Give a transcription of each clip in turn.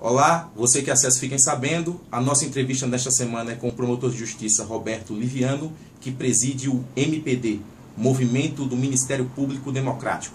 Olá, você que acessa Fiquem Sabendo. A nossa entrevista nesta semana é com o promotor de justiça Roberto Liviano, que preside o MPD, Movimento do Ministério Público Democrático.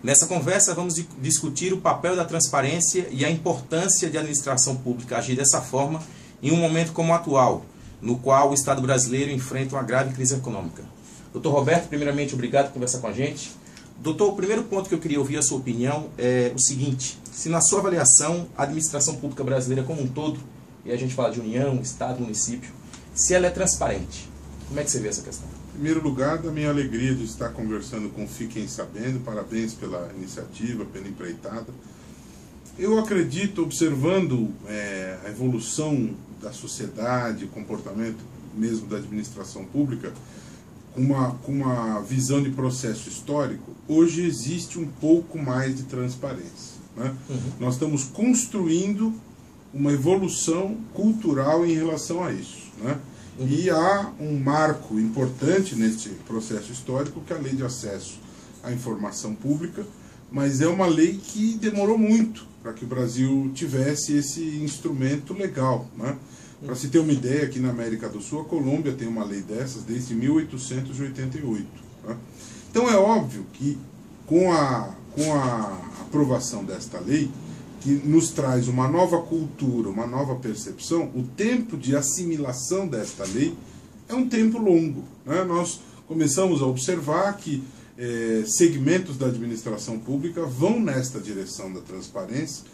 Nessa conversa vamos discutir o papel da transparência e a importância de a administração pública agir dessa forma em um momento como o atual, no qual o Estado brasileiro enfrenta uma grave crise econômica. Doutor Roberto, primeiramente, obrigado por conversar com a gente. Doutor, o primeiro ponto que eu queria ouvir a sua opinião é o seguinte: se na sua avaliação a administração pública brasileira como um todo, e a gente fala de União, Estado, município, se ela é transparente, como é que você vê essa questão? Em primeiro lugar, da minha alegria de estar conversando com Fiquem Sabendo, parabéns pela iniciativa, pela empreitada. Eu acredito, observando a evolução da sociedade, o comportamento mesmo da administração pública, com uma visão de processo histórico, hoje existe um pouco mais de transparência, né? Nós estamos construindo uma evolução cultural em relação a isso, né? E há um marco importante neste processo histórico, que é a Lei de Acesso à Informação Pública, mas é uma lei que demorou muito para que o Brasil tivesse esse instrumento legal, né? Para se ter uma ideia, aqui na América do Sul, a Colômbia tem uma lei dessas desde 1888. Né? Então é óbvio que com a aprovação desta lei, que nos traz uma nova cultura, uma nova percepção, o tempo de assimilação desta lei é um tempo longo, né? Nós começamos a observar que segmentos da administração pública vão nesta direção da transparência,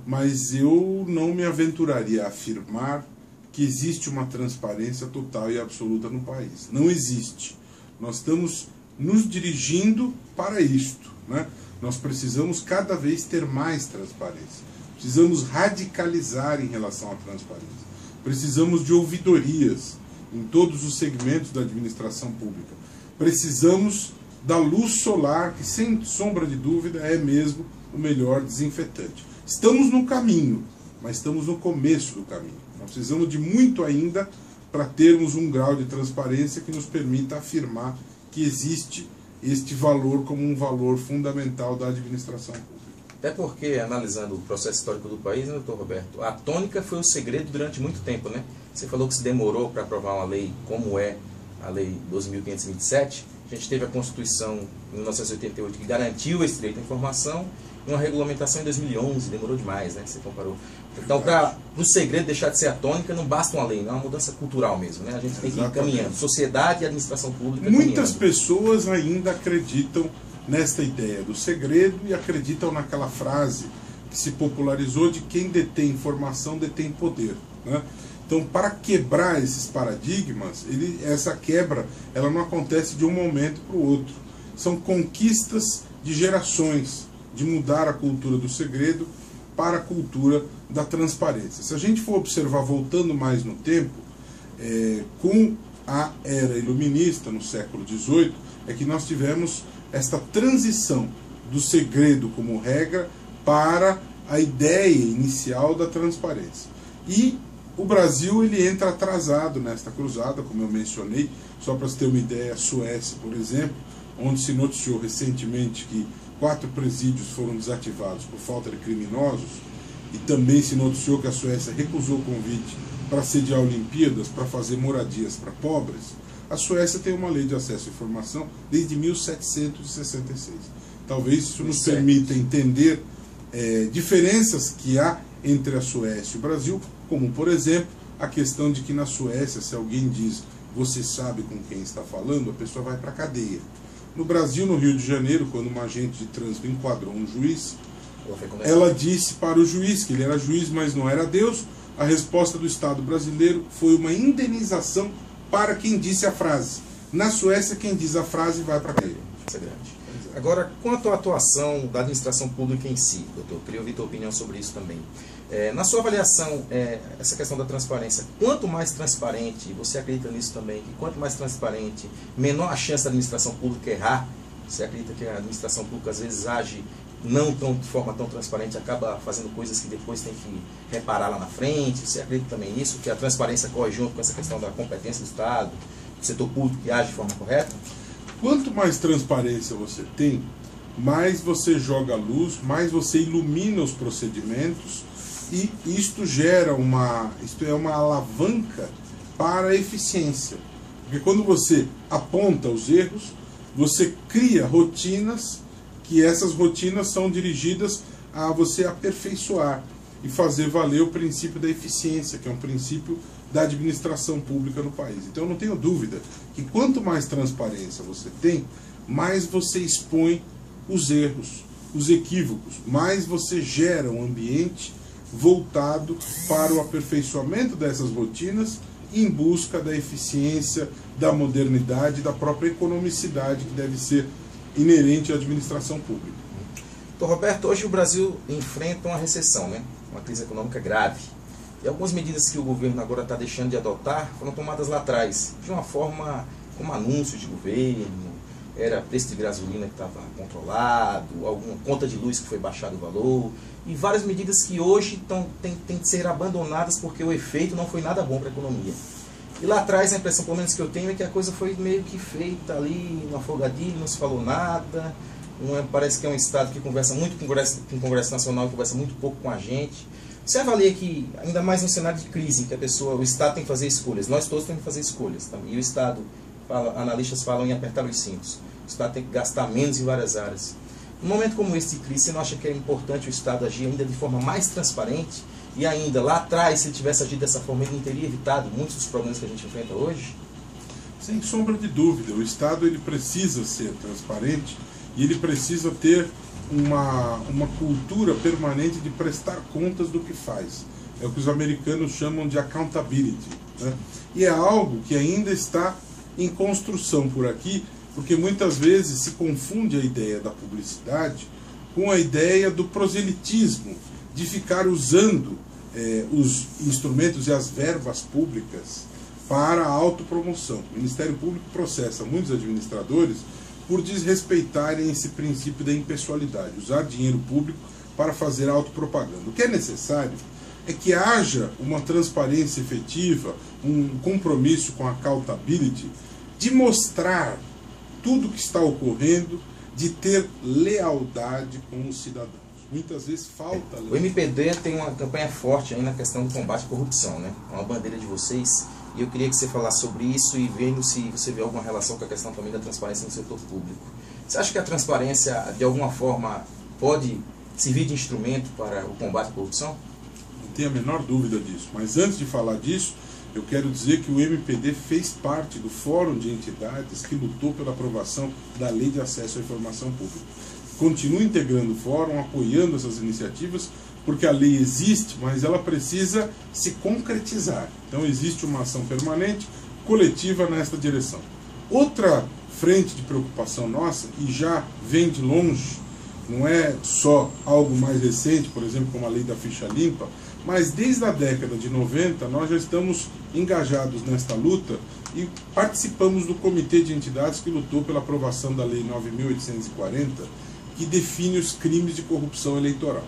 mas eu não me aventuraria a afirmar que existe uma transparência total e absoluta no país. Não existe. Nós estamos nos dirigindo para isto, né? Nós precisamos cada vez ter mais transparência. Precisamos radicalizar em relação à transparência. Precisamos de ouvidorias em todos os segmentos da administração pública. Precisamos da luz solar, que sem sombra de dúvida é mesmo o melhor desinfetante. Estamos no caminho, mas estamos no começo do caminho. Nós precisamos de muito ainda para termos um grau de transparência que nos permita afirmar que existe este valor como um valor fundamental da administração pública. Até porque, analisando o processo histórico do país, né, doutor Roberto, a tônica foi o segredo durante muito tempo, né? Você falou que se demorou para aprovar uma lei como é a Lei 12.527. A gente teve a Constituição em 1988 que garantiu esse direito à informação, e uma regulamentação em 2011, demorou demais, né? Você comparou. Então, para o segredo deixar de ser a tônica, não basta uma lei, não é uma mudança cultural mesmo, né? A gente tem que ir caminhando. Sociedade e administração pública. Muitas pessoas ainda acreditam nesta ideia do segredo e acreditam naquela frase que se popularizou de quem detém informação detém poder, né? Então, para quebrar esses paradigmas, essa quebra ela não acontece de um momento para o outro. São conquistas de gerações, de mudar a cultura do segredo para a cultura da transparência. Se a gente for observar, voltando mais no tempo, com a era iluminista, no século XVIII, é que nós tivemos esta transição do segredo como regra para a ideia inicial da transparência. E o Brasil ele entra atrasado nesta cruzada, como eu mencionei. Só para você ter uma ideia, a Suécia, por exemplo, onde se noticiou recentemente que 4 presídios foram desativados por falta de criminosos, e também se noticiou que a Suécia recusou o convite para sediar Olimpíadas, para fazer moradias para pobres. A Suécia tem uma lei de acesso à informação desde 1766. Talvez isso nos permita entender diferenças que há entre a Suécia e o Brasil, como, por exemplo, a questão de que na Suécia, se alguém diz "você sabe com quem está falando", a pessoa vai para a cadeia. No Brasil, no Rio de Janeiro, quando uma agente de trânsito enquadrou um juiz, ela disse para o juiz que ele era juiz, mas não era Deus. A resposta do Estado brasileiro foi uma indenização para quem disse a frase. Na Suécia, quem diz a frase vai para a cadeia. Isso é grande. Agora, quanto à atuação da administração pública em si, doutor, queria ouvir tua opinião sobre isso também. Na sua avaliação, essa questão da transparência, quanto mais transparente, você acredita nisso também, que quanto mais transparente, menor a chance da administração pública errar? Você acredita que a administração pública às vezes age de forma tão transparente, acaba fazendo coisas que depois tem que reparar lá na frente? Você acredita também nisso, que a transparência corre junto com essa questão da competência do Estado, do setor público que age de forma correta? Quanto mais transparência você tem, mais você joga a luz, mais você ilumina os procedimentos E isto é uma alavanca para a eficiência. Porque quando você aponta os erros, você cria rotinas, que essas rotinas são dirigidas a você aperfeiçoar e fazer valer o princípio da eficiência, que é um princípio da administração pública no país. Então eu não tenho dúvida que quanto mais transparência você tem, mais você expõe os erros, os equívocos, mais você gera um ambiente voltado para o aperfeiçoamento dessas rotinas em busca da eficiência, da modernidade, da própria economicidade que deve ser inerente à administração pública. Doutor Roberto, hoje o Brasil enfrenta uma recessão, né? Uma crise econômica grave. E algumas medidas que o governo agora está deixando de adotar foram tomadas lá atrás, de uma forma como anúncios de governo, era preço de gasolina que estava controlado, alguma conta de luz que foi baixado o valor, e várias medidas que hoje têm que ser abandonadas porque o efeito não foi nada bom para a economia. E lá atrás a impressão, pelo menos que eu tenho, é que a coisa foi meio que feita ali, no afogadilho, não se falou nada. Parece que é um Estado que conversa muito com o Congresso Nacional, conversa muito pouco com a gente. Você avalia que, ainda mais num cenário de crise, em que o Estado tem que fazer escolhas, nós todos temos que fazer escolhas também, e o Estado, analistas falam em apertar os cintos, o Estado tem que gastar menos em várias áreas. Num momento como esse de crise, você não acha que é importante o Estado agir ainda de forma mais transparente? E ainda, lá atrás, se ele tivesse agido dessa forma, ele não teria evitado muitos dos problemas que a gente enfrenta hoje? Sem sombra de dúvida, o Estado ele precisa ser transparente e ele precisa ter uma cultura permanente de prestar contas do que faz. É o que os americanos chamam de accountability, né? E é algo que ainda está em construção por aqui, porque muitas vezes se confunde a ideia da publicidade com a ideia do proselitismo, de ficar usando os instrumentos e as verbas públicas para a autopromoção. O Ministério Público processa muitos administradores por desrespeitarem esse princípio da impessoalidade, usar dinheiro público para fazer autopropaganda. O que é necessário é que haja uma transparência efetiva, um compromisso com a accountability, de mostrar tudo o que está ocorrendo, de ter lealdade com os cidadãos. Muitas vezes falta lealdade. O MPD tem uma campanha forte aí na questão do combate à corrupção, né? É uma bandeira de vocês. E eu queria que você falasse sobre isso e vendo se você vê alguma relação com a questão também da transparência no setor público. Você acha que a transparência, de alguma forma, pode servir de instrumento para o combate à corrupção? Não tenho a menor dúvida disso. Mas antes de falar disso, eu quero dizer que o MPD fez parte do Fórum de Entidades que lutou pela aprovação da Lei de Acesso à Informação Pública. Continua integrando o Fórum, apoiando essas iniciativas, porque a lei existe, mas ela precisa se concretizar. Então existe uma ação permanente, coletiva nesta direção. Outra frente de preocupação nossa, e já vem de longe, não é só algo mais recente, por exemplo, como a lei da ficha limpa, mas desde a década de 90 nós já estamos engajados nesta luta e participamos do Comitê de Entidades que lutou pela aprovação da Lei 9.840, que define os crimes de corrupção eleitoral.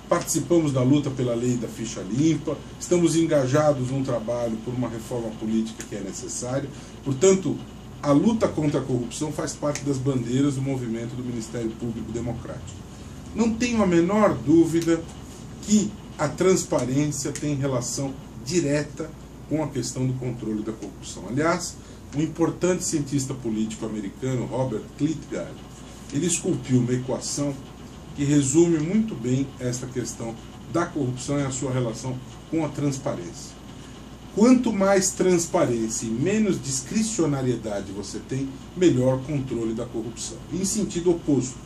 Participamos da luta pela lei da ficha limpa, estamos engajados num trabalho por uma reforma política que é necessária. Portanto, a luta contra a corrupção faz parte das bandeiras do movimento do Ministério Público Democrático. Não tenho a menor dúvida que a transparência tem relação direta com a questão do controle da corrupção. Aliás, um importante cientista político americano, Robert Klitgard, ele esculpiu uma equação que resume muito bem esta questão da corrupção e a sua relação com a transparência. Quanto mais transparência e menos discricionariedade você tem, melhor controle da corrupção. Em sentido oposto,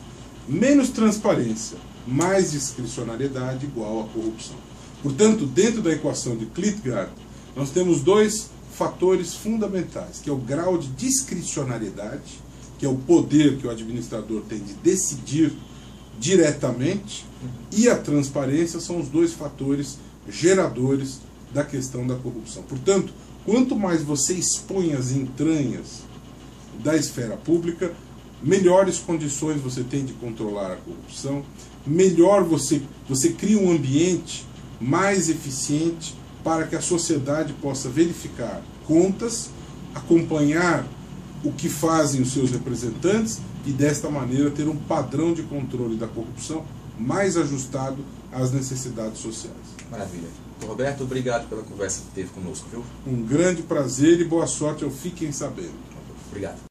menos transparência, mais discricionariedade igual a corrupção. Portanto, dentro da equação de Klitgard, nós temos dois fatores fundamentais, que é o grau de discricionariedade, que é o poder que o administrador tem de decidir diretamente, e a transparência são os dois fatores geradores da questão da corrupção. Portanto, quanto mais você expõe as entranhas da esfera pública, melhores condições você tem de controlar a corrupção, melhor você cria um ambiente mais eficiente para que a sociedade possa verificar contas, acompanhar o que fazem os seus representantes e desta maneira ter um padrão de controle da corrupção mais ajustado às necessidades sociais. Maravilha. Roberto, obrigado pela conversa que teve conosco, viu? Um grande prazer e boa sorte ao Fiquem Sabendo. Obrigado.